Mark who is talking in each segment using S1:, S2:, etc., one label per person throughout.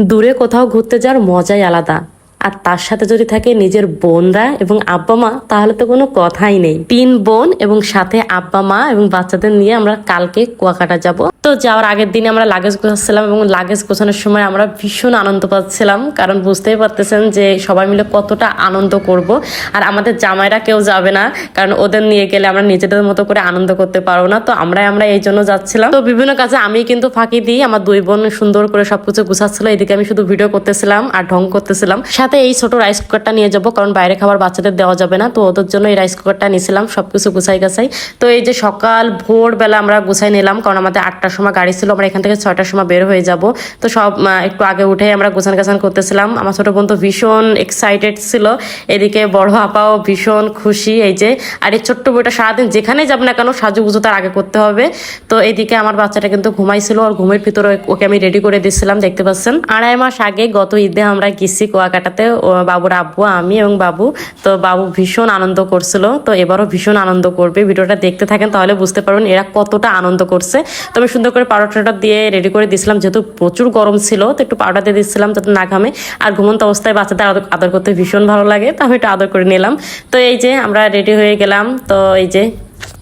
S1: দূরে কোথাও ঘুরতে যাওয়ার মজাই আলাদা। আর তার সাথে যদি থাকে নিজের বোনরা এবং আব্বা মা, তাহলে তো কোনো কথাই নেই। 3 বোন এবং সাথে আব্বা মা এবং বাচ্চাদের নিয়ে আমরা কালকে কুয়াকাটা যাব। তো যাওয়ার আগের দিনে আমরা লাগেজ গোছাচ্ছিলাম এবং লাগেজ গোছানোর সময় আমরা ভীষণ আনন্দ পাচ্ছিলাম, কারণ বুঝতেই পারতেছেন যে সবাই মিলে কতটা আনন্দ করব। আর আমাদের জামাইরা কেউ যাবে না, কারণ ওদের নিয়ে গেলে আমরা নিজেদের মতো করে আনন্দ করতে পারবো না। তো আমরা এই জন্য যাচ্ছিলাম। তো বিভিন্ন কাজে আমি কিন্তু ফাঁকি দিই, আমার 2 বোন সুন্দর করে সবকিছু গুছাচ্ছিল, এদিকে আমি শুধু ভিডিও করতেছিলাম আর ঢং করতেছিলাম। সাথে এই ছোট রাইস কুকারটা নিয়ে যাবো, কারণ বাইরে খাবার বাচ্চাদের দেওয়া যাবে না, তো ওদের জন্য এই রাইস কুকারটা নিয়েছিলাম সবকিছু গুছাই গাছাই। তো এই যে সকাল ভোরবেলা আমরা গুছাই নিলাম, কারণ আমাদের 8টার সময় গাড়ি ছিল, আমরা এখান থেকে 6টার সময় বের হয়ে যাব। তো সব একটু আগে উঠে আমরা গোছান গাছান করতেছিলাম। আমার ছোট বোন তো ভীষণ এক্সাইটেড ছিল, এদিকে বড় আপাও ভীষণ খুশি। এই যে আর এই ছোট্ট বইটা সারাদিন যেখানে যাবে না কেন সাজুগুজু তার আগে করতে হবে। তো এইদিকে আমার বাচ্চাটা কিন্তু ঘুমাইছিল, আর ঘুমের ভিতরে ওকে আমি রেডি করে দিচ্ছিলাম, দেখতে পাচ্ছেন। 2.5 মাস আগে গত ঈদে আমরা গেছি কুয়াকাটাতে, বাবুর আব্বু, আমি এবং বাবু। তো বাবু ভীষণ আনন্দ করছিল, তো এবারও ভীষণ আনন্দ করবে। ভিডিওটা দেখতে থাকেন তাহলে বুঝতে পারবেন এরা কতটা আনন্দ করছে। তো আমি সুন্দর করে পাউডারটা দিয়ে রেডি করে দিয়েছিলাম, যেহেতু প্রচুর গরম ছিল, তো একটু পাউডার দিয়ে দিচ্ছিলাম যাতে না ঘামে। আর ঘুমন্ত অবস্থায় বাচ্চাদের আদর করতে ভীষণ ভালো লাগে, তো আমি একটু আদর করে নিলাম। তো এই যে আমরা রেডি হয়ে গেলাম। তো এই যে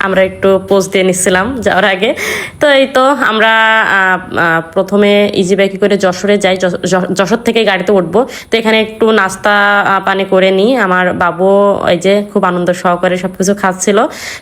S1: আমরা একটু পোজ দিয়ে নিচ্ছিলাম যাওয়ার আগে। তো এই তো আমরা প্রথমে ইজি বাইকে করে যশোরে যাই, যশোর থেকে গাড়িতে উঠবো। তো এখানে একটু নাস্তা পানি করে নিই। আমার বাবু এই যে খুব আনন্দ সহকারে সবকিছু খাচ্ছিল।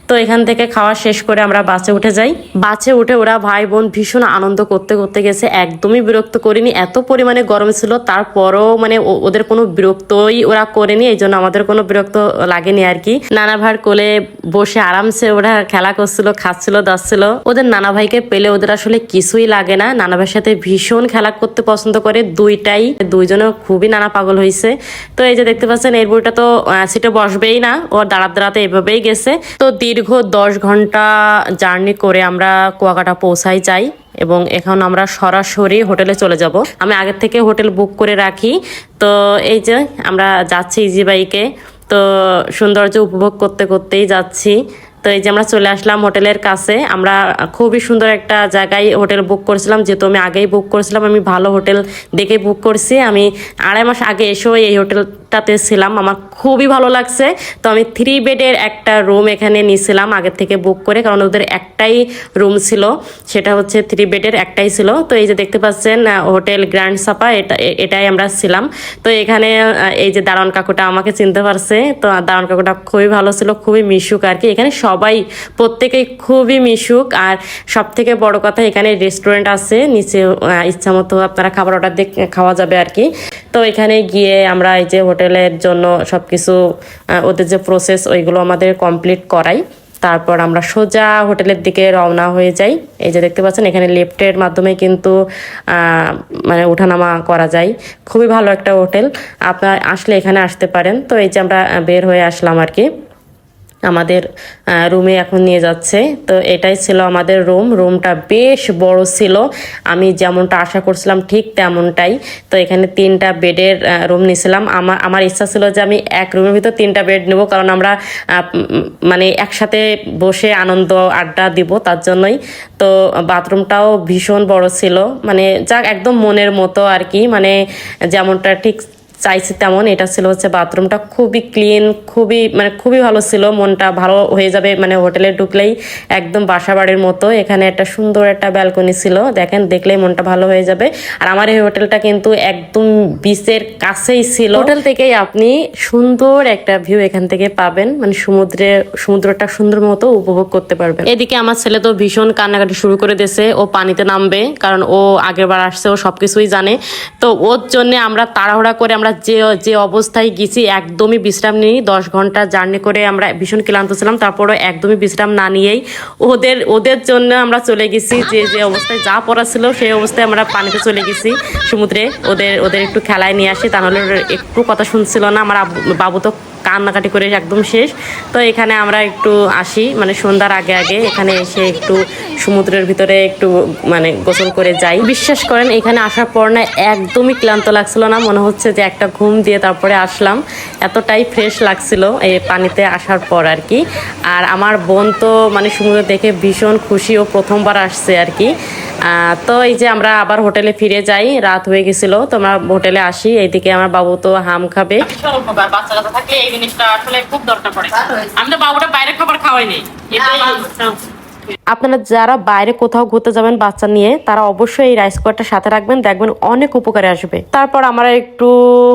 S1: তো এখান থেকে খাওয়া শেষ করে আমরা বাসে উঠে যাই। বাসে উঠে ওরা ভাই বোন ভীষণ আনন্দ করতে করতে গেছে, একদমই বিরক্ত করিনি। এত পরিমাণে গরম ছিল, তারপরও মানে ওদের কোনো বিরক্তই ওরা করেনি, এই জন্য আমাদের কোনো বিরক্ত লাগেনি আর কি। নানা ভাইয়ের কোলে বসে আরামসে ওরা খেলা করছিল, খাচ্ছিল, দাচ্ছিল। ওদের নানা ভাইকে পেলে ওদের আসলে কিছুই লাগে না, নানা ভাইয়ের সাথে ভীষণ খেলা করতে পছন্দ করে দুইজনে খুবই নানা পাগল হয়েছে। তো এই যে দেখতে পাচ্ছেন এর বইটা তো সিটে বসবেই না, ও দাঁড়াতে এভাবেই গেছে। তো দীর্ঘ 10 ঘন্টা জার্নি করে আমরা কুয়াকাটা পৌঁছাই যাই, এবং এখন আমরা সরাসরি হোটেলে চলে যাব। আমি আগের থেকে হোটেল বুক করে রাখি। তো এই যে আমরা যাচ্ছি ইজি বাইকে, তো সৌন্দর্য উপভোগ করতে করতেই যাচ্ছি। তো এই যে আমরা চলে আসলাম হোটেলের কাছে। আমরা খুবই সুন্দর একটা জায়গায় হোটেল বুক করেছিলাম, যেহেতু আমি আগেই বুক করেছিলাম, আমি ভালো হোটেল দেখে বুক করছি। আমি 2.5 মাস আগে এসেও এই হোটেলটাতে ছিলাম, আমার খুবই ভালো লাগছে। তো আমি 3 বেডের একটা রুম এখানে নিয়েছিলাম আগের থেকে বুক করে, কারণ ওদের একটাই রুম ছিল, সেটা হচ্ছে 3 বেডের একটাই ছিল। তো এই যে দেখতে পাচ্ছেন হোটেল গ্র্যান্ড সাপা, এটাই আমরা ছিলাম। তো এখানে এই যে দারোয়ান কাকুটা আমাকে চিনতে পারছে, তো দারোয়ান কাকুটা খুবই ভালো ছিল, খুবই মিশুক আর কি। এখানে সবাই প্রত্যেকেই খুবই মিশুক। আর সব থেকে বড় কথা এখানে রেস্টুরেন্ট আছে নিচে, ইচ্ছা মতো আপনারা খাবার অর্ডার দিয়ে খাওয়া যাবে আর কি। তো এখানে গিয়ে আমরা এই যে হোটেলের জন্য সবকিছু ওদের যে প্রসেস ওইগুলো আমাদের কমপ্লিট করাই, তারপর আমরা সোজা হোটেলের দিকে রওনা হয়ে যাই। এই যে দেখতে পাচ্ছেন এখানে লিফটের মাধ্যমে কিন্তু মানে ওঠানামা করা যায়, খুবই ভালো একটা হোটেল, আপনার আসলে এখানে আসতে পারেন। তো এই যে আমরা বের হয়ে আসলাম আর কি, আমাদের রুমে এখন নিয়ে যাচ্ছে। তো এটাই ছিল আমাদের রুমটা বেশ বড় ছিল, আমি যেমনটা আশা করছিলাম ঠিক তেমনটাই। তো এখানে 3টা বেডের রুম নিয়েছিলাম। আমার ইচ্ছা ছিল যে আমি এক রুমের ভিতর 3টা বেড নেব, কারণ আমরা মানে একসাথে বসে আনন্দ আড্ডা দিব, তার জন্যই। তো বাথরুমটাও ভীষণ বড় ছিল, মানে যাক একদম মনের মতো আর কি, মানে যেমনটা ঠিক চাইছি তেমন। এটা ছিল হচ্ছে বাথরুমটা খুবই ক্লিন, খুবই ভালো ছিল, মনটা ভালো হয়ে যাবে মানে হোটেলে ঢুকলেই, একদম বাসা বাড়ির মতো। এখানে একটা সুন্দর একটা ব্যালকনি ছিল, দেখেন দেখলেই মনটা ভালো হয়ে যাবে। আর আমার এই হোটেলটা কিন্তু একদম বিচের কাছেই ছিল, হোটেল থেকেই আপনি সুন্দর একটা ভিউ এখান থেকে পাবেন, মানে সমুদ্রটা সুন্দর মতো উপভোগ করতে পারবেন। এদিকে আমার ছেলে তো ভীষণ কান্নাকাটি শুরু করে দিয়েছে, ও পানিতে নামবে, কারণ ও আগের বার আসছে, ও সবকিছুই জানে। তো ওর জন্য আমরা তাড়াহুড়া করে আমরা যে অবস্থায় গেছি একদমই বিশ্রাম নিই। 10 ঘন্টা জার্নি করে আমরা ভীষণ ক্লান্ত ছিলাম, তারপরে একদমই বিশ্রাম না নিয়েই ওদের জন্য আমরা চলে গেছি, যে অবস্থায় যা পড়া ছিল সেই অবস্থায় আমরা পানিতে চলে গেছি সমুদ্রে, ওদের একটু খেলায় নিয়ে আসি, তাহলে একটু কথা শুনছিল না। আমার বাবু তো কান্নাকাটি করে একদম শেষ। তো এখানে আমরা একটু আসি মানে সন্ধ্যার আগে এখানে এসে একটু সমুদ্রের ভিতরে একটু মানে গোসল করে যাই। বিশ্বাস করেন এখানে আসার পর না একদমই ক্লান্ত লাগছিল না, মনে হচ্ছে যে একটা ঘুম দিয়ে তারপরে আসলাম, এতটাই ফ্রেশ লাগছিল এই পানিতে আসার পর আর কি। আর আমার বোন তো মানে সমুদ্র দেখে ভীষণ খুশি, ও প্রথমবার আসছে আর কি। তো এই যে আমরা আবার হোটেলে ফিরে যাই, রাত হয়ে গেছিল, তো আমরা হোটেলে আসি। এইদিকে আমার বাবু তো হাম খাবে। বাচ্চারা থাকলে এই জিনিসটা আসলে খুব দরকার পড়ে। আমি তো বাবুটা বাইরে খাবার খাওয়াই নেই। আপনারা যারা বাইরে কোথাও ঘুরতে যাবেন বাচ্চা নিয়ে, তারা অবশ্যই এই রাইস কুকারটা সাথে রাখবেন, দেখবেন অনেক উপকারে আসবে। তারপর আমরা একটু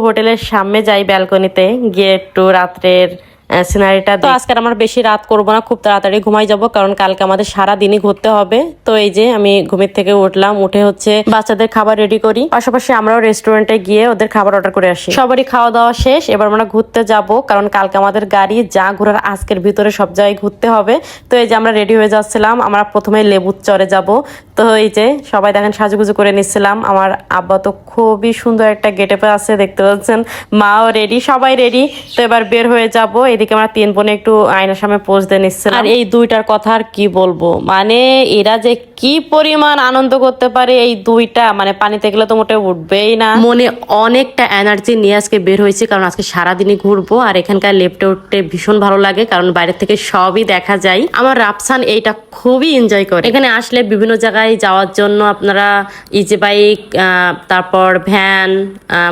S1: হোটেলের সামনে যাই, ব্যালকনিতে গিয়ে একটু রাত্রের সিনারিটা। তো আজকে আমরা বেশি রাত করব না, খুব তাড়াতাড়ি ঘুমাই যাব, কারণ কালকে আমাদের সারা দিনই ঘুরতে হবে। তো এই যে আমি ঘুমের থেকে উঠলাম, উঠে হচ্ছে বাচ্চাদের খাবার রেডি করি, পাশাপাশি আমরাও রেস্টুরেন্টে গিয়ে ওদের খাবার অর্ডার করে আসি। সবারই খাওয়া দাওয়া শেষ, এবার আমরা ঘুরতে যাব, কারণ কালকে আমাদের গাড়ি যা ঘোরার আজকের ভিতরে সব জায়গায় ঘুরতে হবে। তো এই যে আমরা রেডি হয়ে যাচ্ছিলাম, আমরা প্রথমে লেবুর চরে যাব। তো এই যে সবাই দেখেন সাজুগুজু করে নিচ্ছিলাম। আমার আব্বা তো খুবই সুন্দর একটা গেটআপে আছে, দেখতে পাচ্ছেন, মাও রেডি, সবাই রেডি। তো এবার বের হয়ে যাব। এদিকে আমরা 3 বোনে একটু আয়নার সামনে পোজ দিয়ে নিচ্ছিলাম। আর এই দুইটার কথা আর কি বলবো, মানে এরা যে কি পরিমাণ আনন্দ করতে পারে এই দুইটা, মানে পানিতে গেলে তো মোটে উঠবেই না। মনে অনেকটা এনার্জি নিয়ে আজকে বের হয়েছে, কারণ আজকে সারাদিনই ঘুরবো। আর এখানকার লেফটে উঠতে ভীষণ ভালো লাগে, কারণ বাইরে থেকে সবই দেখা যায়। আমার রাফসান এইটা খুবই এনজয় করে। এখানে আসলে বিভিন্ন জায়গায় যাওয়ার জন্য আপনারা ইজি বাইক, তারপর ভ্যান,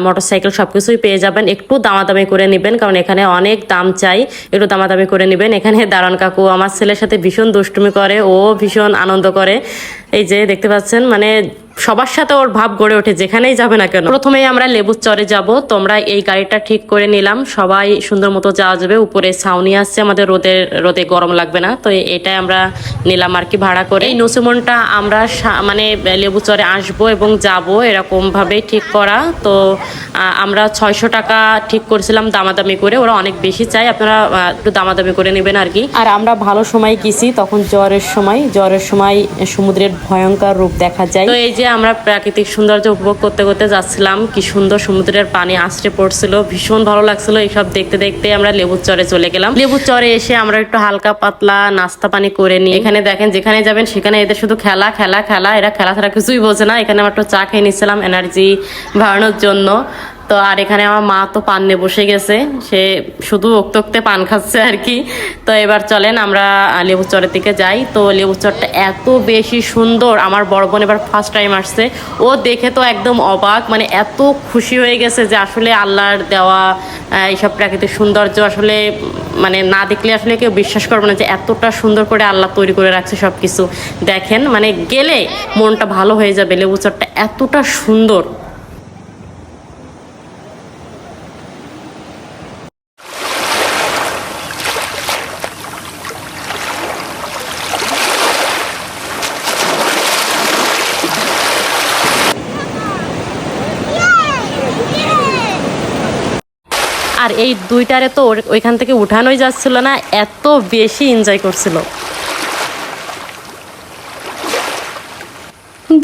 S1: মোটরসাইকেল সবকিছুই পেয়ে যাবেন। একটু দামাদামি করে নেবেন, কারণ এখানে অনেক দাম চাই, একটু দামাদামি করে নেবেন। এখানে দারোয়ান কাকু আমার ছেলের সাথে ভীষণ দুষ্টুমি করে, ও ভীষণ আনন্দ করে। এই যে দেখতে পাচ্ছেন, মানে সবার সাথে ওর ভাব গড়ে ওঠে, যেখানেই যাবে না কেন। প্রথমেই আমরা লেবুর চরে যাব, তো আমরা এই গাড়িটা ঠিক করে নিলাম, সবাই সুন্দর মতো যাওয়া যাবে। উপরে ছাউনি আসছে, আমাদের রোদে গরম লাগবে না। তো এটাই আমরা নিলাম আর কি ভাড়া করে। এই নসিমনটা আমরা মানে লেবু চরে আসবো এবং যাব, এরকম ভাবে ঠিক করা। তো আমরা 600 টাকা ঠিক করেছিলাম দামাদামি করে, ওরা অনেক বেশি চাই, আপনারা একটু দামাদামি করে নেবেন আর কি। আর আমরা ভালো সময় গেছি, তখন জ্বরের সময় সমুদ্রের ভয়ঙ্কর রূপ দেখা যায়। তো এই যে আমরা প্রাকৃতিক সৌন্দর্য উপভোগ করতে করতে যাচ্ছিলাম, কি সুন্দর সমুদ্রের পানি আছড়ে পড়ছিল, ভীষণ ভালো লাগছিল। এইসব দেখতে দেখতে আমরা লেবুর চরে চলে গেলাম। লেবুর চরে এসে আমরা একটু হালকা পাতলা নাস্তা পানি করে নিই। এখানে দেখেন যেখানে যাবেন সেখানে এদের শুধু খেলা খেলা খেলা, এরা খেলা ছাড়া কিছুই বোঝে না। এখানে আমরা একটু চা খেয়ে নিচ্ছিলাম এনার্জি বাড়ানোর জন্য। তো আর এখানে আমার মা তো পান নিয়ে বসে গেছে, সে শুধু ওক্তক্তে পান খাচ্ছে আর কি। তো এবার চলেন আমরা লেবুর চরের দিকে যাই। তো লেবুর চরটা এত বেশি সুন্দর, আমার বড় বোন এবার ফার্স্ট টাইম আসছে, ও দেখে তো একদম অবাক, মানে এত খুশি হয়ে গেছে যে আসলে আল্লাহর দেওয়া এইসব প্রাকৃতিক সৌন্দর্য আসলে মানে না দেখলে আসলে কেউ বিশ্বাস করবে না যে এতটা সুন্দর করে আল্লাহ তৈরি করে রাখছে সব কিছু। দেখেন, মানে গেলে মনটা ভালো হয়ে যাবে, লেবুর চরটা এতটা সুন্দর। আর এই দুইটারে তো ওইখান থেকে উঠানোই যাচ্ছিল না, এত বেশি এনজয় করছিল।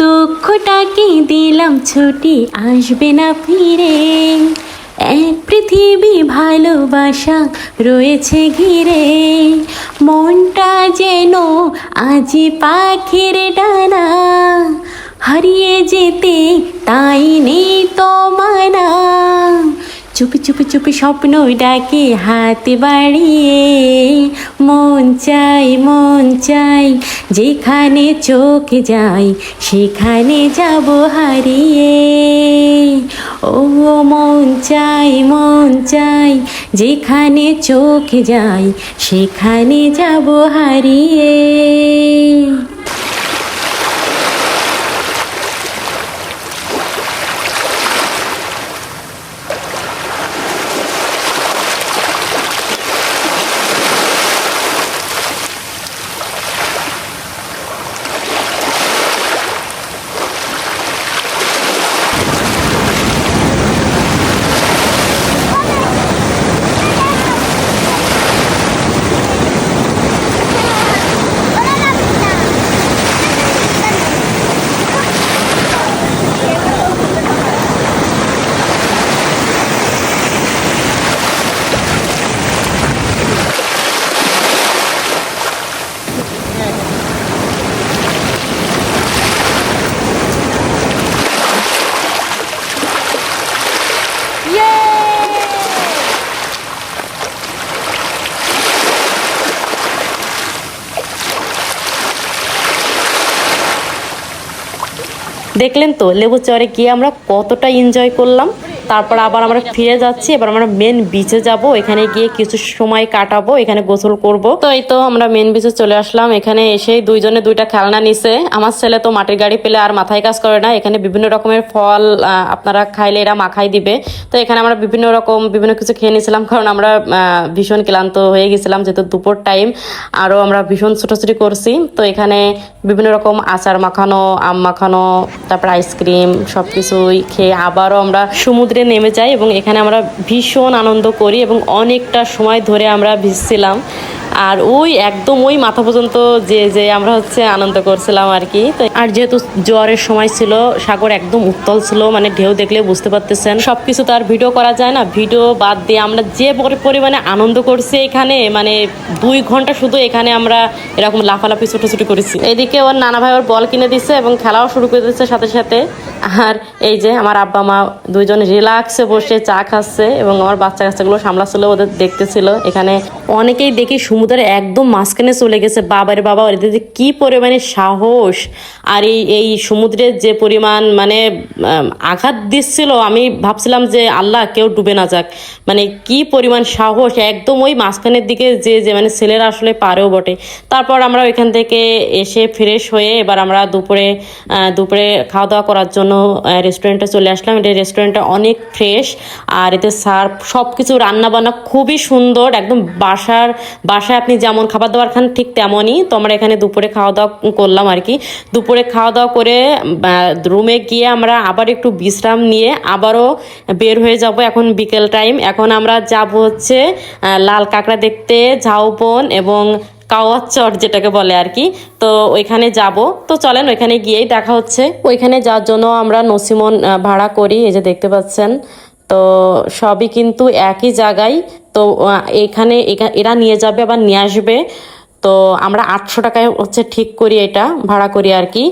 S1: দুঃখটাকে দিলাম ছুটি, আসবে না ফিরে, এক পৃথিবী ভালোবাসা রয়েছে ঘিরে, মনটা যেন আজি পাখির ডানা, হারিয়ে যেতে তাই নেই তো মানা, চুপি চুপি চুপি স্বপ্ন ডাকে হাত বাড়িয়ে, মন চাই যেখানে চোখ যায় সেখানে যাব হারিয়ে, ও মন চাই যেখানে চোখ যায় সেখানে যাব হারিয়ে। দেখলেন তো লেবু চরে গিয়ে আমরা কতটা এনজয় করলাম। তারপর আবার আমরা ফিরে যাচ্ছি, এবার আমরা মেন বিচে যাব, এখানে গিয়ে কিছু সময় কাটাবো, এখানে গোসল করব। তো এই তো আমরা মেন বিচে চলে আসলাম। এখানে এসেই দুইজনে দুইটা খেলনা নিছে। আমার ছেলে তো মাটির গাড়ি পেলে আর মাথায় কাজ করে না। এখানে বিভিন্ন রকমের ফল আপনারা খাইলে এরা মাখাই দিবে। তো এখানে আমরা বিভিন্ন কিছু খেয়ে নিয়েছিলাম, কারণ আমরা ভীষণ ক্লান্ত হয়ে গেছিলাম যেহেতু দুপুর টাইম। আরও আমরা ভীষণ ছোটাছুটি করছি। তো এখানে বিভিন্ন রকম আচার মাখানো, আম মাখানো, তারপর আইসক্রিম সব কিছুই খেয়ে আবারও আমরা সমুদ্রে নেমে যাই এবং এখানে আমরা ভীষণ আনন্দ করি এবং অনেকটা সময় ধরে আমরা ভিজছিলাম। আর একদম মাথা পর্যন্ত যে আমরা আনন্দ করছিলাম আর কি। তো আর যেহেতু জ্বরের সময় ছিল, সাগর একদম উত্তাল ছিল, মানে ঢেউ দেখলে বুঝতে পারতেছেন। সবকিছু তো আর ভিডিও করা যায় না, ভিডিও বাদ দিয়ে আমরা যে পরিমাণে আনন্দ করছি এখানে, মানে 2 ঘন্টা শুধু এখানে আমরা এরকম লাফালাফি ছুটোছুটি করেছি। এদিকে ওর নানা ভাই ওর বল কিনে দিচ্ছে এবং খেলাও শুরু করে দিচ্ছে সাথে সাথে। আর এই যে আমার আব্বা মা দুইজন রিল্যাক্সে বসে চা খাচ্ছে এবং আমার বাচ্চা কাচ্চাগুলো সামলাচ্ছিল, ওদের দেখতেছিল। এখানে অনেকেই দেখি সমুদ্রের একদম মাঝখানে চলে গেছে। বাবার বাবা, ওদের কি পরিমাণে সাহস! আর এই সমুদ্রের যে পরিমাণ মানে আঘাত দিচ্ছিল, আমি ভাবছিলাম যে আল্লাহ কেউ ডুবে না যাক। মানে কি পরিমাণ সাহস! একদম মাঝখানের দিকে যে মানে ছেলেরা আসলে পারেও বটে। তারপর আমরা ওইখান থেকে এসে ফ্রেশ হয়ে এবার আমরা দুপুরে খাওয়া দাওয়া করার জন্য রেস্টুরেন্টে চলে আসলাম। এটা রেস্টুরেন্টটা অনেক ফ্রেশ, আর এতে সার্ভ সব কিছু রান্নাবান্না খুবই সুন্দর, একদম বাসায় আপনি যেমন খাবার দাবার খান ঠিক তেমনই। তো আমরা এখানে দুপুরে খাওয়া দাওয়া করলাম আর কি। দুপুরে খাওয়া দাওয়া করে রুমে গিয়ে আমরা আবার একটু বিশ্রাম নিয়ে আবারও বের হয়ে যাব। এখন বিকেল টাইম, এখন আমরা যাব লাল কাঁকড়া দেখতে, ঝাউবন এবং কাওয়ার চর যেটাকে বলে আর কি। তো ওইখানে যাব। তো চলেন ওইখানে গিয়েই দেখা হচ্ছে। ওইখানে যাওয়ার জন্য আমরা নসিমন ভাড়া করি, এই যে দেখতে পাচ্ছেন। তো সবই কিন্তু একই জায়গায়। তো এখানে এরা নিয়ে যাবে আবার নিয়ে আসবে। তো আমরা 800 টাকায় ঠিক করি, এটা ভাড়া করি আর কি।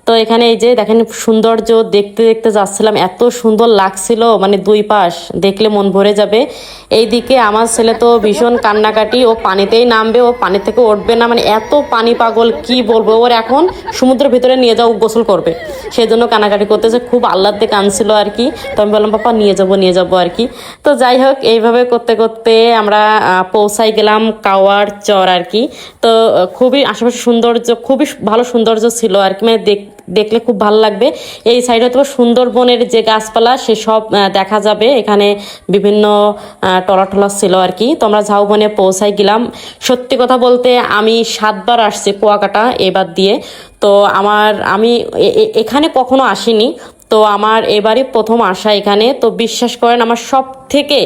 S1: তো এখানে এই যে দেখেন সৌন্দর্য দেখতে দেখতে যাচ্ছিলাম, এত সুন্দর লাগছিল, মানে 2 পাশ দেখলে মন ভরে যাবে। এইদিকে আমার ছেলে তো ভীষণ কান্নাকাটি, ও পানিতেই নামবে, ও পানি থেকে উঠবে না, মানে এত পানি পাগল কি বলবো। ওর এখন সমুদ্রের ভিতরে নিয়ে যাও, গোসল করবে, সেই জন্য কান্নাকাটি করতেছে, খুব আহ্লাদে কাঁদছিল আর কি। তো আমি বললাম পাপা নিয়ে যাবো আর কি। তো যাই হোক, এইভাবে করতে করতে আমরা পৌঁছাই গেলাম কাওয়ার চর আর কি। তো খুবই আশেপাশে সৌন্দর্য, খুবই ভালো সৌন্দর্য ছিল আর কি, মানে দেখলে খুব ভালো লাগবে। এই সাইডে তো সুন্দরবনের যে গাছপালা সেসব দেখা যাবে। এখানে বিভিন্ন টলা ছিল আর কি। তো আমরা ঝাউবনে পৌঁছাই গেলাম। সত্যি কথা বলতে আমি 7 বার আসছি কুয়াকাটা এবার দিয়ে। তো আমি এখানে কখনো আসিনি, তো আমার এবারই প্রথম আসা এখানে। তো বিশ্বাস করেন আমার সব থেকে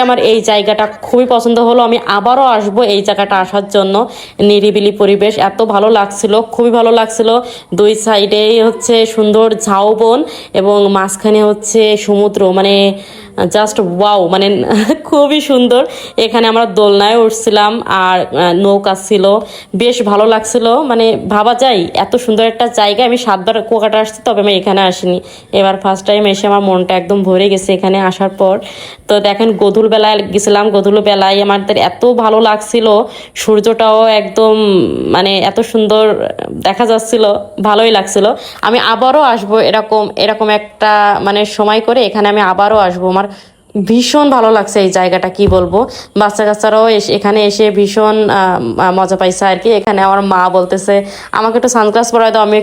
S1: আমার এই জায়গাটা খুবই পছন্দ হলো। আমি আবারও আসবো এই জায়গাটা আসার জন্য। নিরিবিলি পরিবেশ, এত ভালো লাগছিল, খুবই ভালো লাগছিল। 2 সাইডেই সুন্দর ঝাউবন এবং মাঝখানে সমুদ্র, মানে জাস্ট ওয়াও, মানে খুবই সুন্দর। এখানে আমরা দোলনায় উঠছিলাম আর নৌকা ছিল, বেশ ভালো লাগছিল। মানে ভাবা যায় এত সুন্দর একটা জায়গা। আমি 7 বার কুয়াকাটা আসছি, তবে আমি এখানে আসিনি, এবার ফার্স্ট টাইম এসে আমার মনটা একদম ভরে গেছে এখানে আসার পর। তো দেখেন গোধূল বেলায় গেছিলাম, গোধূল বেলায় আমাদের এত ভালো লাগছিল, সূর্যটাও একদম মানে এত সুন্দর দেখা যাচ্ছিল, ভালোই লাগছিল। আমি আবারও আসবো এরকম একটা মানে সময় করে এখানে আমি আবারও আসবো। আমার ভীষণ ভালো লাগছে এই জায়গাটা, কি বলবো। বাচ্চা কাচ্চারাও এখানে এসে ভীষণ মজা পাইছে আর কি। এখানে আমার মা বলতেছে আমাকে একটু সানগ্লাস পরাই দাও, আমি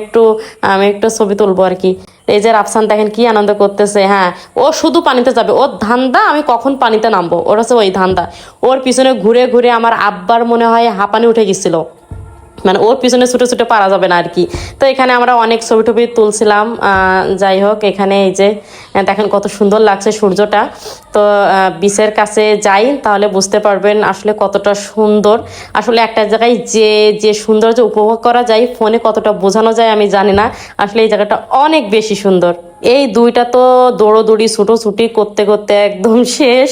S1: একটু ছবি তুলবো আর কি। এই যে রাফসান দেখেন কি আনন্দ করতেছে। হ্যাঁ, ও শুধু পানিতে যাবে, ওর ধান্দা আমি কখন পানিতে নামবো, ওর ওই ধান্দা। ওর পিছনে ঘুরে ঘুরে আমার আব্বার মনে হয় হাঁপানি উঠে গেছিল, মানে ওর পিছনে ছুটে পারা যাবে না আর কি। তো এখানে আমরা অনেক ছবি টবি তুলছিলাম। যাই হোক, এখানে এই যে দেখেন কত সুন্দর লাগছে সূর্যটা। তো বিচের কাছে যাই তাহলে বুঝতে পারবেন আসলে কতটা সুন্দর। আসলে একটা জায়গায় যে সৌন্দর্য উপভোগ করা যায়, ফোনে কতটা বোঝানো যায় আমি জানি না। আসলে এই জায়গাটা অনেক বেশি সুন্দর। এই দুইটা তো দৌড়োদৌড়ি ছুটোছুটি করতে করতে একদম শেষ,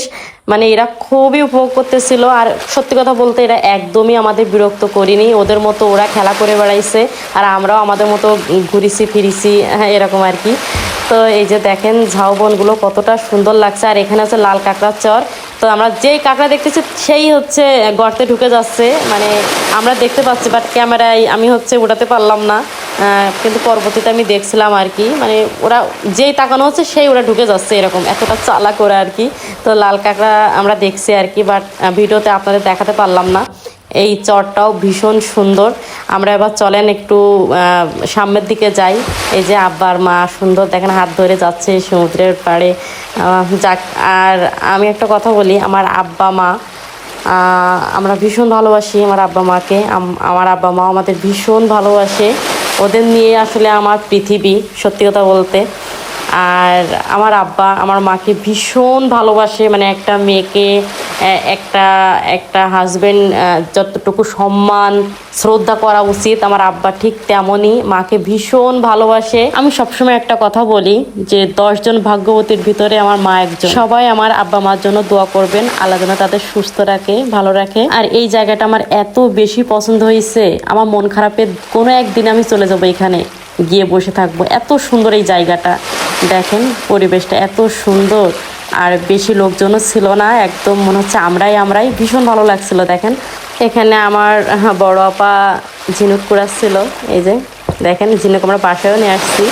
S1: মানে এরা খুবই উপভোগ করতেছিল। আর সত্যি কথা বলতে এরা একদমই আমাদের বিরক্ত করিনি, ওদের মতো ওরা খেলা করে বেড়াইছে আর আমরাও আমাদের মতো ঘুরিছি ফিরিছি, হ্যাঁ এরকম আর কি। তো এই যে দেখেন ঝাউবনগুলো কতটা সুন্দর লাগছে। আর এখানে লাল কাঁকড়ার চর। তো আমরা যেই কাঁকড়া দেখতেছি সেই গর্তে ঢুকে যাচ্ছে, মানে আমরা দেখতে পাচ্ছি, বাট ক্যামেরায় আমি উঠাতে পারলাম না। কিন্তু পরবর্তীতে আমি দেখছিলাম আর কি, মানে ওরা যেই তাকানো হচ্ছে সেই ওরা ঢুকে যাচ্ছে, এরকম এতটা চালাক ওরা আর কি। তো লাল কাঁকড়া আমরা দেখছি আর কি, বাট ভিডিওতে আপনাদের দেখাতে পারলাম না। এই চরটাও ভীষণ সুন্দর। আমরা এবার চলেন একটু সামনের দিকে যাই। এই যে আব্বার মা সুন্দর দেখেন হাত ধরে যাচ্ছে সমুদ্রের পাড়ে। যাক, আর আমি একটা কথা বলি, আমার আব্বা মা আমরা ভীষণ ভালোবাসি আমার আব্বা মাকে। আমার আব্বা মা আমাদের ভীষণ ভালোবাসে, ওদের নিয়ে আসলে আমার পৃথিবী, সত্যি কথা বলতে। আর আমার আব্বা আমার মাকে ভীষণ ভালোবাসে, মানে একটা মেয়েকে একটা একটা হাজবেন্ড যতটুকু সম্মান শ্রদ্ধা করা উচিত, আমার আব্বা ঠিক তেমনই মাকে ভীষণ ভালোবাসে। আমি সবসময় একটা কথা বলি যে 10 জন ভাগ্যবতীর ভিতরে আমার মা একজন। সবাই আমার আব্বা মার জন্য দোয়া করবেন, আল্লাহ যেন তাদের সুস্থ রাখে, ভালো রাখে। আর এই জায়গাটা আমার এত বেশি পছন্দ হয়েছে, আমার মন খারাপের কোনো একদিন আমি চলে যাবো এখানে গিয়ে বসে থাকবো। এত সুন্দর এই জায়গাটা, দেখেন পরিবেশটা এত সুন্দর। আর বেশি লোকজনও ছিল না, একদম মনে হচ্ছে আমরাই ভীষণ ভালো লাগছিল। দেখেন এখানে আমার বড় আপা ঝিনুক কুড়াচ্ছিল, এই যে দেখেন ঝিনুক আমরা বাসায়ও নিয়ে আসছি।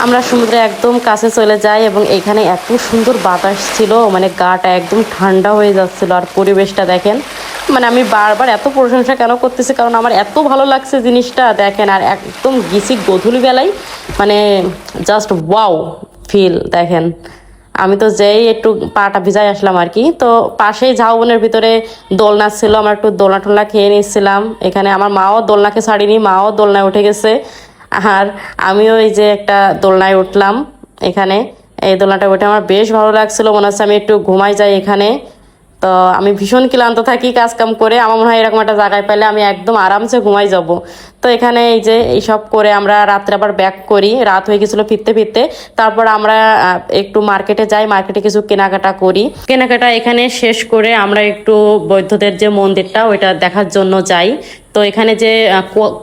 S1: আমরা সমুদ্রে একদম কাছে চলে যাই এবং এখানে এত সুন্দর বাতাস ছিল, মানে গাটা একদম ঠান্ডা হয়ে যাচ্ছিল। আর পরিবেশটা দেখেন, মানে আমি বারবার এত প্রশংসা কেন করতেছি, কারণ আমার এত ভালো লাগছে জিনিসটা। দেখেন আর একদম গেছি গধূলি বেলায়, মানে জাস্ট ওয়াও ফিল। দেখেন আমি তো যেই একটু পাটা ভিজাই আসলাম আর কি, তো পাশেই ঝাউবনের ভিতরে দোলনা ছিল, আমরা একটু দোলনা টোলনা খেয়ে নিচ্ছিলাম। এখানে আমার মাও দোলনাকে ছাড়িনি, মাও দোলনায় উঠে গেছে। আর আমিও এই যে একটা দোলনায় উঠলাম এখানে। এই দোলনাটা উঠে আমার বেশ ভালো লাগছিল, মনে হচ্ছে আমি একটু ঘুমাই যাই এখানে। তো আমি ভীষণ ক্লান্ত থাকি কাজকাম করে, আমার মনে হয় এরকম একটা জায়গায় পেলে আমি একদম আরামসে ঘুমাই যাব। তো এখানে এই যে এইসব করে আমরা রাত্রে আবার ব্যাক করি, রাত হয়ে গেছিলো ফিরতে ফিরতে। তারপর আমরা একটু মার্কেটে যাই, মার্কেটে কিছু কেনাকাটা করি। কেনাকাটা এখানে শেষ করে আমরা একটু বৌদ্ধদের যে মন্দিরটা ওইটা দেখার জন্য যাই। তো এখানে যে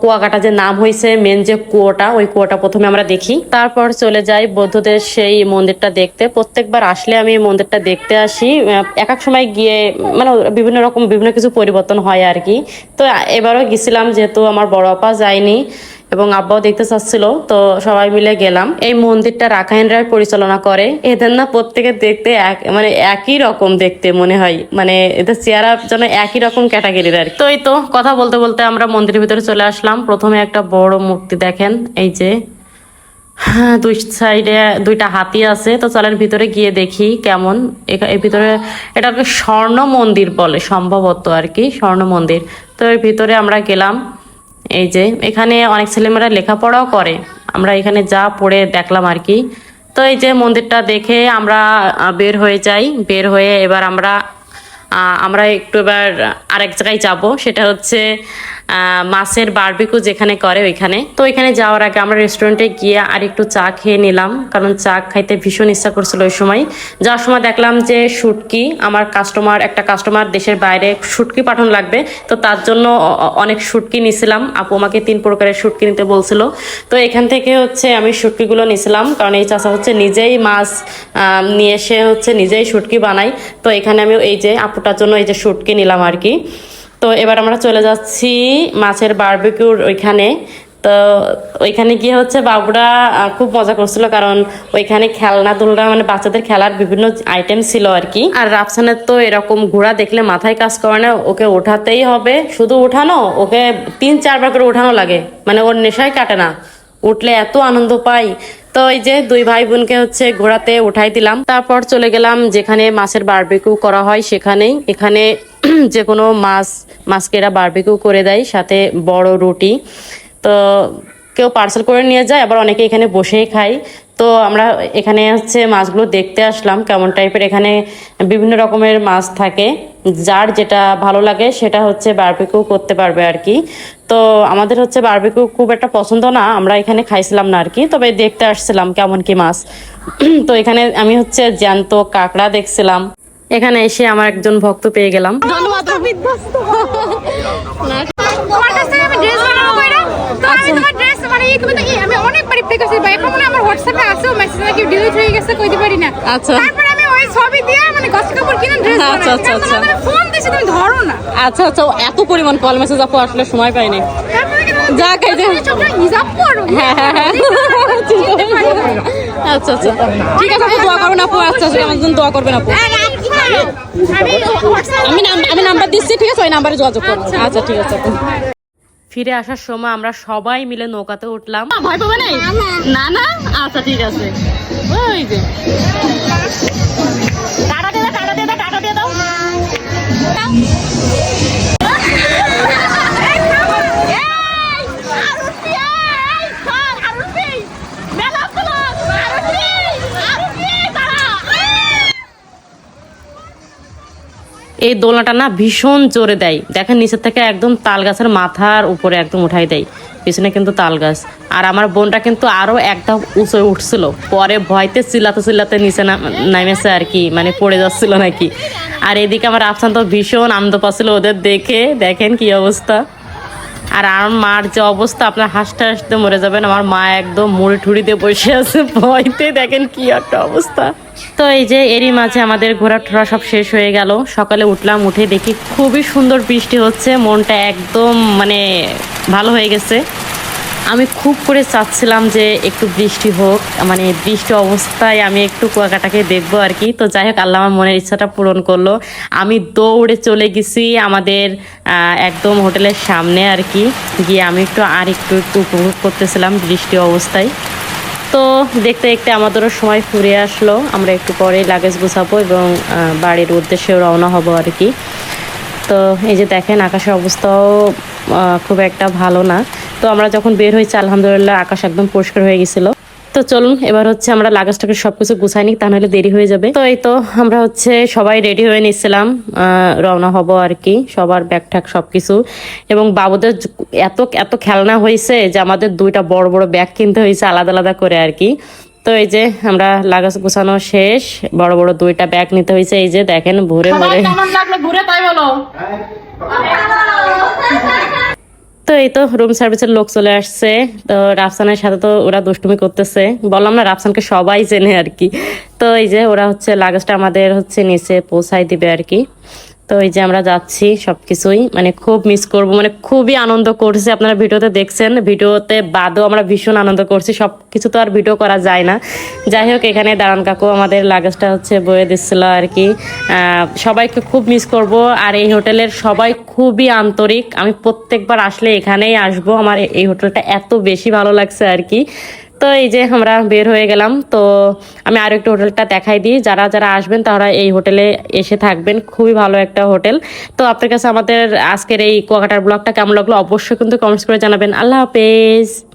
S1: কুয়াকাটা যে নাম হয়েছে, মেন যে কুয়োটা, ওই কুয়োটা প্রথমে আমরা দেখি, তারপর চলে যাই বৌদ্ধদের সেই মন্দিরটা দেখতে। প্রত্যেকবার আসলে আমি এই মন্দিরটা দেখতে আসি, এক এক সময় গিয়ে মানে বিভিন্ন কিছু পরিবর্তন হয় আর কি। তো এবারও গেছিলাম, যেহেতু আমার বড় আপা যায়নি এবং আব্বাও দেখতে চাচ্ছিল, তো সবাই মিলে গেলাম। এই মন্দিরটা রাখাইনরা পরিচালনা করে। এদের না প্রত্যেকে দেখতে মানে একই রকম দেখতে মনে হয়, মানে এদের চেহারা যেন একই রকম ক্যাটাগরির আর কি। তো এই তো কথা বলতে বলতে আমরা মন্দিরের ভিতরে চলে আসলাম। প্রথমে একটা বড় মূর্তি দেখেন, এই যে দুই সাইডে দুইটা হাতি আছে। তো চলেন ভিতরে গিয়ে দেখি কেমন। এর ভিতরে এটাকে স্বর্ণ মন্দির বলে সম্ভবত আর কি, স্বর্ণ মন্দির। তো এর ভিতরে আমরা গেলাম। এই যে এখানে অনেক ছেলেমেয়েরা লেখাপড়াও করে, আমরা এখানে যা পড়ে দেখলাম আর কি। তো এই যে মন্দিরটা দেখে আমরা বের হয়ে যাই। বের হয়ে এবার আমরা একটু এবার আরেক জায়গায় যাব, সেটা হচ্ছে মাছের বারবিকিউ যেখানে করে ওইখানে। তো ওইখানে যাওয়ার আগে আমরা রেস্টুরেন্টে গিয়ে আর একটু চা খেয়ে নিলাম, কারণ চা খাইতে ভীষণ ইচ্ছা করছিল ওই সময়। যাওয়ার সময় দেখলাম যে শুটকি, আমার একটা কাস্টমার দেশের বাইরে শুটকি পাঠানো লাগবে, তো তার জন্য অনেক শুটকি নিয়েছিলাম। আপু আমাকে 3 প্রকারের শুটকি নিতে বলছিল। তো এখান থেকে হচ্ছে আমি শুটকিগুলো নিয়েছিলাম, কারণ এই চাচা হচ্ছে নিজেই মাছ নিয়ে এসে হচ্ছে নিজেই শুটকি বানাই। তো এখানে আমি এই যে আপুটার জন্য এই যে শুটকি নিলাম আর কি। তো এবার আমরা চলে যাচ্ছি মাছের বারবিকিউর ওইখানে। তো ওইখানে গিয়ে হচ্ছে বাবুরা খুব মজা করছিল, কারণ ওইখানে খেলনা মানে বাচ্চাদের খেলার বিভিন্ন আইটেম ছিল আর কি। আর রাফসানের তো এরকম ঘোড়া দেখলে মাথায় কাজ করে না, ওকে ওঠাতেই হবে। শুধু ওঠানো, ওকে 3-4 বার করে ওঠানো লাগে, মানে ওর নেশাই কাটে না, উঠলে এত আনন্দ পাই। তো এই যে 2 ভাই বোনকে হচ্ছে ঘোড়াতে উঠাই দিলাম। তারপর চলে গেলাম যেখানে মাছের বারবিকিউ করা হয় সেখানেই। এখানে যে কোনো মাছকে এরা বারবিকিউ করে দেয়, সাথে বড় রুটি। তো কেউ পার্সেল করে নিয়ে যায়, আবার অনেকে এখানে বসেই খায়। তো আমরা এখানে হচ্ছে মাছগুলো দেখতে আসলাম কেমন টাইপের। এখানে বিভিন্ন রকমের মাছ থাকে, যার যেটা ভালো লাগে সেটা হচ্ছে বারবিকিউ করতে পারবে আর কি। তো আমাদের হচ্ছে বারবিকিউ খুব একটা পছন্দ না, আমরা এখানে খাইছিলাম না আর কি, তবে দেখতে আসছিলাম কেমন কি মাছ। তো এখানে আমি হচ্ছে জ্যান্ত কাঁকড়া দেখছিলাম। এখানে এসে আমার একজন ভক্ত পেয়ে গেলাম। ধন্যবাদ।
S2: আমি অনেকবার রিপ্লাই করছি ভাই, এখন আমার হোয়াটসঅ্যাপে আছে, ও মেসেজ নাকি ডিলিট হয়ে গেছে, কইতে পারি না।
S1: আচ্ছা,
S2: তারপর আমি ওই ছবি দিয়ে মানে গস কাপড় কিনে ড্রেস বানাই। আচ্ছা ফোন দিছি, তুমি ধরো না।
S1: আচ্ছা, এত পরিমাণ কল মেসেজ আপু আসলে সময় পাইনি।
S2: তারপরে
S3: যাক এই যে
S2: হিজাব পরো
S3: হ্যাঁ হ্যাঁ হ্যাঁ আচ্ছা আচ্ছা ঠিক আছে আপু দোয়া করবেন আপু আচ্ছা আচ্ছা আমার জন্য দোয়া করবেন আপু আমি নাম্বার দিচ্ছি ঠিক আছে ওই নাম্বারে যোগাযোগ করুন আচ্ছা ঠিক আছে আপু
S1: ফিরে আসার সময় আমরা সবাই মিলে নৌকাতে উঠলাম।
S3: ভয় পাবে নাই না না আচ্ছা ঠিক আছে ওই যে টাটা দিয়ে দাও টাটা দিয়ে দাও টাটা দিয়ে দাও
S1: এই দোলনাটা না ভীষণ জোরে দেয়, দেখেন নিচের থেকে একদম তাল গাছের মাথার উপরে একদম উঠাই দেয়, পিছনে কিন্তু তাল গাছ। আর আমার বোনটা কিন্তু আরো একটা উঁচু উঠছিল, পরে ভয়তে চিল্লাতে চিল্লাতে নিচে নামেছে আর কি, মানে পড়ে যাচ্ছিল নাকি। আর এদিকে আমার আফসান তো ভীষণ আনন্দ পাচ্ছিল ওদের দেখে, দেখেন কি অবস্থা। আর আমার মার যে অবস্থা আপনার হাসতে হাসতে মরে যাবেন, আমার মা একদম মুড়ি ঠুড়ি দিয়ে বসে আছে ভয়তে, দেখেন কি একটা অবস্থা। তো এই যে এরই মাঝে আমাদের ঘোরা টোরা সব শেষ হয়ে গেল। সকালে উঠলাম, উঠে দেখি খুবই সুন্দর বৃষ্টি হচ্ছে, মনটা একদম মানে ভালো হয়ে গেছে। আমি খুব করে চাচ্ছিলাম যে একটু বৃষ্টি হোক, মানে বৃষ্টি অবস্থায় আমি একটু কুয়াকাটাকে দেখবো আর কি। তো যাই হোক আল্লাহ আমার মনের ইচ্ছাটা পূরণ করলো। আমি দৌড়ে চলে গেছি আমাদের একদম হোটেলের সামনে আর কি, গিয়ে আমি একটু উপভোগ করতেছিলাম বৃষ্টি অবস্থায়। তো দেখতে দেখতে আমাদেরও সময় ফুরিয়ে আসলো, আমরা একটু পরে লাগেজ গুছাবো এবং বাড়ির উদ্দেশ্যে রওনা হব আর কি। তো এই যে দেখেন আকাশের অবস্থাও খুব একটা ভালো না। তো আমরা যখন বের হয়েছি আলহামদুলিল্লাহ আকাশ একদম পরিষ্কার হয়ে গেছিলো। তো চলুন এবার হচ্ছে আমরা লাগেজটাকে সবকিছু গুছাই নিই, তা নাহলে দেরি হয়ে যাবে। তো এই তো আমরা হচ্ছে সবাই রেডি হয়ে নিচ্ছিলাম, রওনা হব আর কি, সবার ব্যাগ ঠ্যাগ সবকিছু। এবং বাবুদের এত এত খেলনা হয়েছে যে আমাদের দুইটা বড় বড় ব্যাগ কিনতে হয়েছে আলাদা আলাদা করে আর কি। তো এই যে আমরা লাগেজ গুছানো শেষ, বড় বড় দুইটা ব্যাগ নিতে হয়েছে, এই যে দেখেন ভরে ভরে।
S3: ঘুরে তাই বলো।
S1: তো এই তো রুম সার্ভিসের লোক চলে আসছে। তো রাফসানের সাথে তো ওরা দুষ্টুমি করতেছে, বললাম না রাফসানকে সবাই চেনে আর কি। তো এই যে ওরা হচ্ছে লাগেজটা আমাদের হচ্ছে নিচে পৌঁছাই দিবে আর কি। তো এই যে আমরা যাচ্ছি, সবকিছুই মানে খুব মিস করব, মানে খুবই আনন্দ করছি। আপনারা ভিডিওতে দেখছেন, ভিডিওতে বাদও আমরা ভীষণ আনন্দ করছি, সব কিছু তো আর ভিডিও করা যায় না। যাই হোক এখানে দাঁড়ান কাকু আমাদের লাগেজটা হচ্ছে বয়ে দিচ্ছিল আর কি। সবাইকে খুব মিস করব। আর এই হোটেলের সবাই খুবই আন্তরিক, আমি প্রত্যেকবার আসলে এখানেই আসবো, আমার এই হোটেলটা এত বেশি ভালো লাগছে আর কি। তো এই যে আমরা বের হয়ে গেলাম। তো আমি আরো একটু হোটেলটা দেখাই দিই, যারা যারা আসবেন তারা এই হোটেলে এসে থাকবেন, খুবই ভালো একটা হোটেল। তো আপনার কাছে আমাদের আজকের এই কুয়াকাটার ব্লগটা কেমন লাগলো অবশ্যই কিন্তু কমেন্টস করে জানাবেন। আল্লাহ হাফেজ।